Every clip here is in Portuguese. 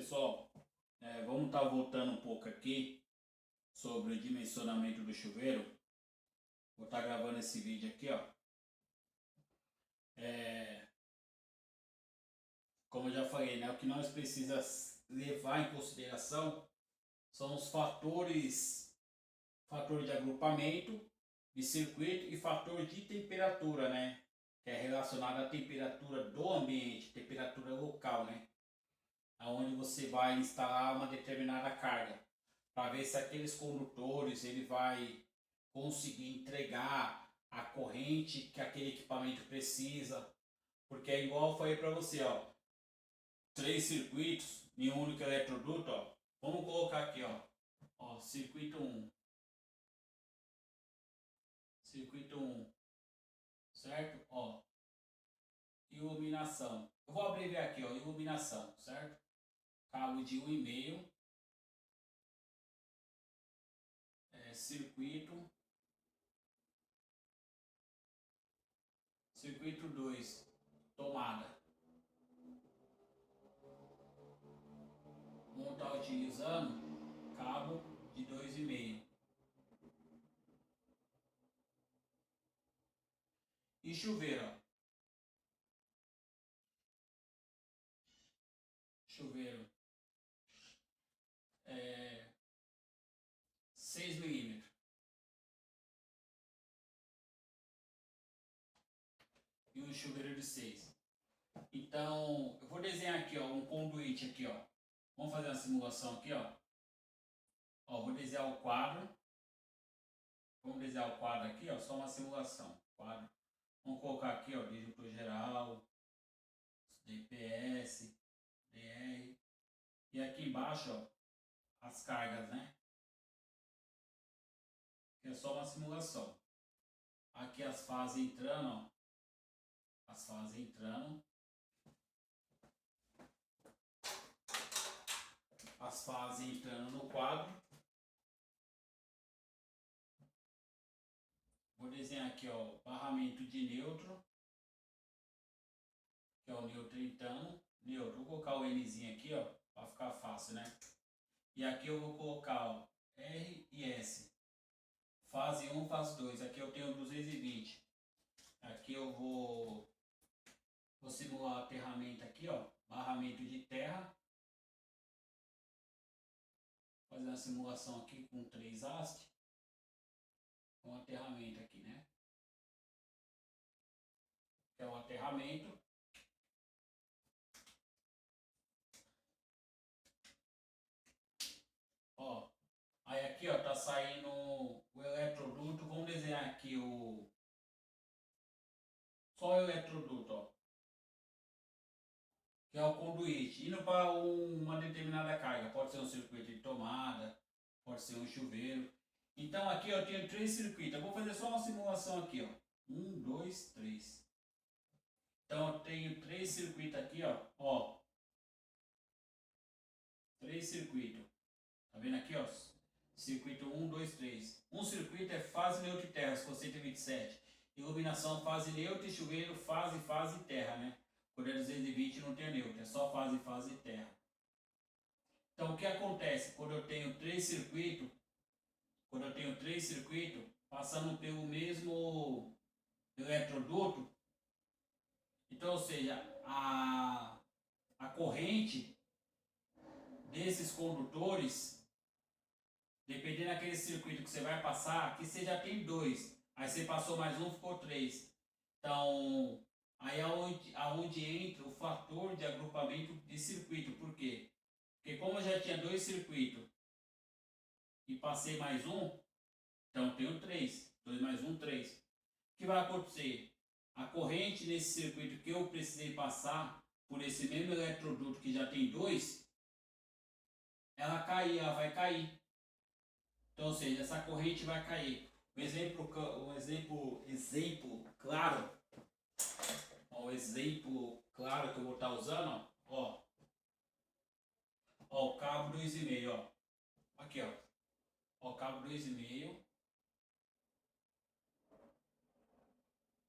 Pessoal, vamos estar voltando um pouco aqui sobre o dimensionamento do chuveiro. Vou estar gravando esse vídeo aqui, ó. Como eu já falei, né, o que nós precisamos levar em consideração são os fatores de agrupamento, de circuito e fator de temperatura, né? Que é relacionado à temperatura do ambiente, temperatura local, né? Onde você vai instalar uma determinada carga, para ver se aqueles condutores ele vai conseguir entregar a corrente que aquele equipamento precisa, porque é igual eu falei para você, ó, 3 circuitos em um único eletroduto, ó. Vamos colocar aqui, ó, circuito 1, certo? Ó, iluminação. Eu vou abreviar aqui, ó, iluminação, certo? Cabo de 1,5, circuito 2, tomada. Vamos estar utilizando cabo de 2,5. E chuveiro, ó. Chuveiro 6 milímetros. E um chuveiro de 6. Então, eu vou desenhar aqui, ó, um conduíte aqui, ó. Vamos fazer uma simulação aqui, ó. Ó, vou desenhar o quadro. Vamos desenhar o quadro aqui, ó, só uma simulação. Quadro. Vamos colocar aqui, ó, disjuntor geral, DPS, DR. E aqui embaixo, ó, as cargas, né? Que é só uma simulação. Aqui as fases entrando, ó. As fases entrando. As fases entrando no quadro. Vou desenhar aqui, ó, barramento de neutro, que é o neutro então. Neutro, vou colocar o Nzinho aqui, ó, para ficar fácil, né? E aqui eu vou colocar, ó, R e S. Fase 1, fase 2. Aqui eu tenho 220. Aqui eu vou simular o aterramento aqui, ó, barramento de terra. Fazer uma simulação aqui com 3 hastes. Com aterramento aqui, né? Que é o aterramento. Ó, aí aqui, ó, tá saindo o eletroduto. Vamos desenhar aqui só o eletroduto, ó, que é o conduíte, indo para uma determinada carga. Pode ser um circuito de tomada, pode ser um chuveiro. Então aqui eu tenho 3 circuitos. Eu vou fazer só uma simulação aqui, ó. 1, 2, 3. Então eu tenho 3 circuitos aqui, ó. 3 circuitos. Tá vendo aqui, ó? Circuito 1, 2, 3. Um circuito é fase neutra e terra, se for 127. Iluminação, fase neutra e chuveiro, fase e terra, né? Quando é 220 não tem neutro, é só fase e terra. Então o que acontece quando eu tenho 3 circuitos? Passando pelo mesmo eletroduto, então, ou seja, a corrente desses condutores, dependendo daquele circuito que você vai passar, aqui você já tem 2, aí você passou mais um, ficou 3. Então, aí é aonde entra o fator de agrupamento de circuito. Por quê? Porque como eu já tinha 2 circuitos e passei mais um, então eu tenho 3. 2 mais 1, 3. O que vai acontecer? A corrente nesse circuito que eu precisei passar por esse mesmo eletroduto que já tem 2, ela vai cair. Então, ou seja, essa corrente vai cair. Um exemplo claro, ó, o exemplo claro que eu vou estar usando, ó, o cabo 2,5, ó. Aqui, ó. Ó, cabo 2,5.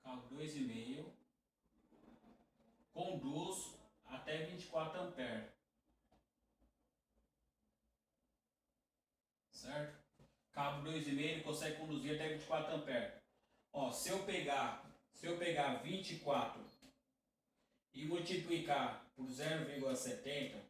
Cabo 2,5. Conduz até 24 amperes. 2,5 ele consegue conduzir até 24 amperes. Ó, se eu pegar 24 e multiplicar por 0,70,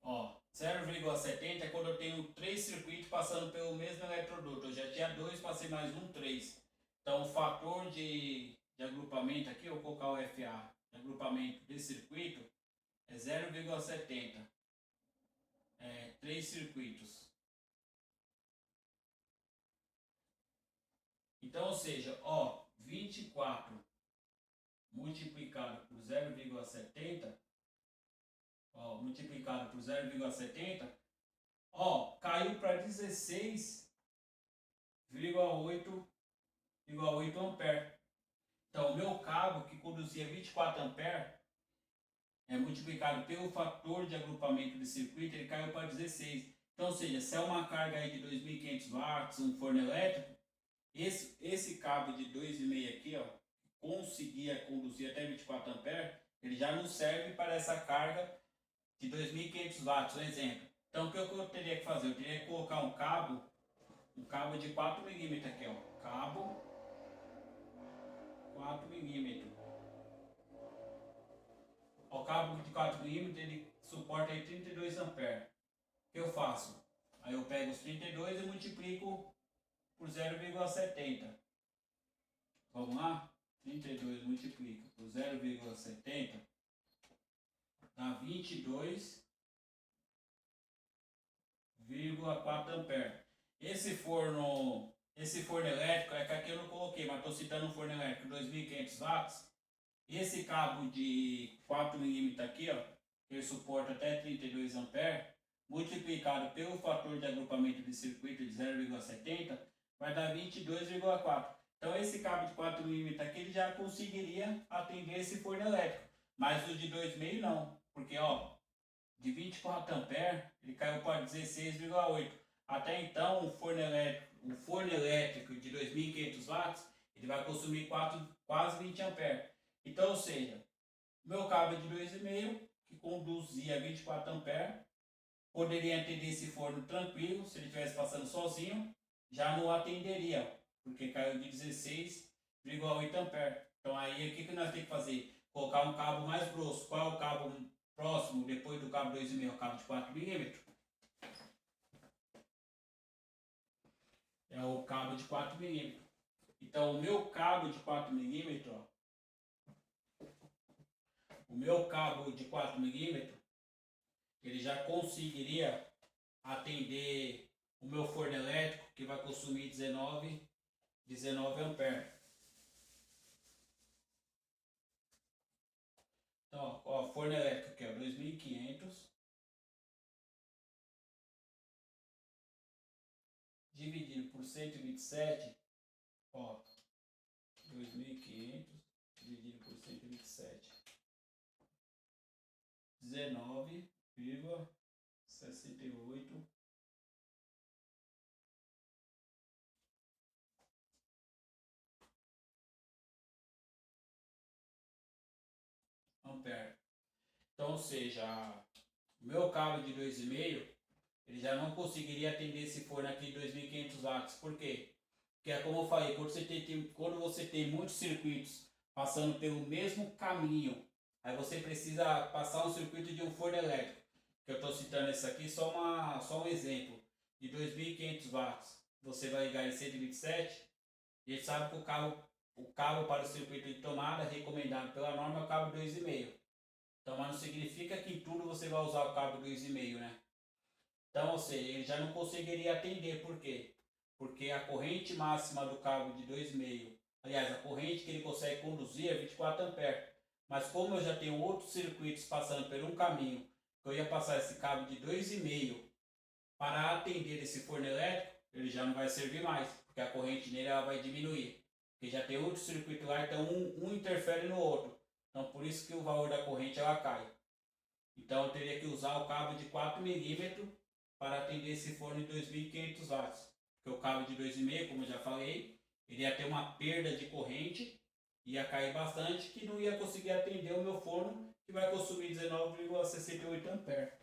ó, 0,70 é quando eu tenho 3 circuitos passando pelo mesmo eletroduto. Eu já tinha 2, passei mais um, 3. Então o fator de agrupamento aqui, eu vou colocar o FA, de agrupamento desse circuito, é 0,70. 3 circuitos. Então, ou seja, ó, 24 multiplicado por 0,70, ó, multiplicado por 0,70, ó, caiu para 16,8 ampere. Então, o meu cabo que conduzia 24 ampere, multiplicado pelo fator de agrupamento de circuito, ele caiu para 16. Então, ou seja, se é uma carga aí de 2.500 watts, um forno elétrico, esse cabo de 2,5 aqui, ó, conseguia conduzir até 24 amperes, ele já não serve para essa carga de 2.500 watts, um exemplo. Então, o que eu teria que fazer? Eu teria que colocar um cabo de 4 milímetros aqui, ó, cabo 4 milímetros. O cabo de 4 milímetros ele suporta aí 32 amperes. O que eu faço? Aí eu pego os 32 e multiplico por 0,70. Vamos lá? 32 multiplica por 0,70 dá 22,4 amperes. Esse forno elétrico é que aqui eu não coloquei, mas estou citando um forno elétrico 2.500 watts. Esse cabo de 4 milímetros aqui, ó, ele suporta até 32 amperes, multiplicado pelo fator de agrupamento de circuito de 0,70, vai dar 22,4. Então esse cabo de 4 milímetros aqui ele já conseguiria atender esse forno elétrico, mas o de 2,5 não, porque ó, de 24 amperes ele caiu para 16,8. Até então o forno elétrico de 2.500 watts ele vai consumir quase 20 amperes. Então, ou seja, meu cabo de 2,5 que conduzia 24 amperes poderia atender esse forno tranquilo. Se ele estivesse passando sozinho, já não atenderia, porque caiu de 16,8 amperes. Então aí o que nós temos que fazer? Colocar um cabo mais grosso. Qual é o cabo próximo depois do cabo 2,5? O cabo de 4 milímetros. É o cabo de 4 milímetros. Então o meu cabo de 4 milímetros, ó, o meu cabo de 4 milímetros, ele já conseguiria atender o meu forno elétrico, que vai consumir 19 amperes. Então, ó, forno elétrico aqui, ó, 2.500 dividido por 127, ó, 2.500 dividido por 127, 19,68 ampere. Então, ou seja, o meu cabo de 2,5 ele já não conseguiria atender esse forno aqui de 2.500 watts. Por quê? Porque é como eu falei, quando você tem muitos circuitos passando pelo mesmo caminho, aí você precisa passar um circuito de um forno elétrico. Que eu estou citando esse aqui só um exemplo. De 2.500 watts, você vai ligar em 127 e a gente sabe que o cabo para o circuito de tomada recomendado pela norma é o cabo 2,5. Então, mas não significa que em tudo você vai usar o cabo 2,5, né? Então, ou seja, ele já não conseguiria atender. Por quê? Porque a corrente máxima do cabo de 2,5, aliás, a corrente que ele consegue conduzir é 24 amperes. Mas como eu já tenho outros circuitos passando por um caminho, eu ia passar esse cabo de 2,5 para atender esse forno elétrico, ele já não vai servir mais, porque a corrente nele ela vai diminuir. Porque já tem outro circuito lá, então um interfere no outro. Então por isso que o valor da corrente ela cai. Então eu teria que usar o cabo de 4 milímetros para atender esse forno de 2.500 watts. Porque o cabo de 2,5, como eu já falei, ele ia ter uma perda de corrente, ia cair bastante, que não ia conseguir atender o meu forno, que vai consumir 19,68 amperes.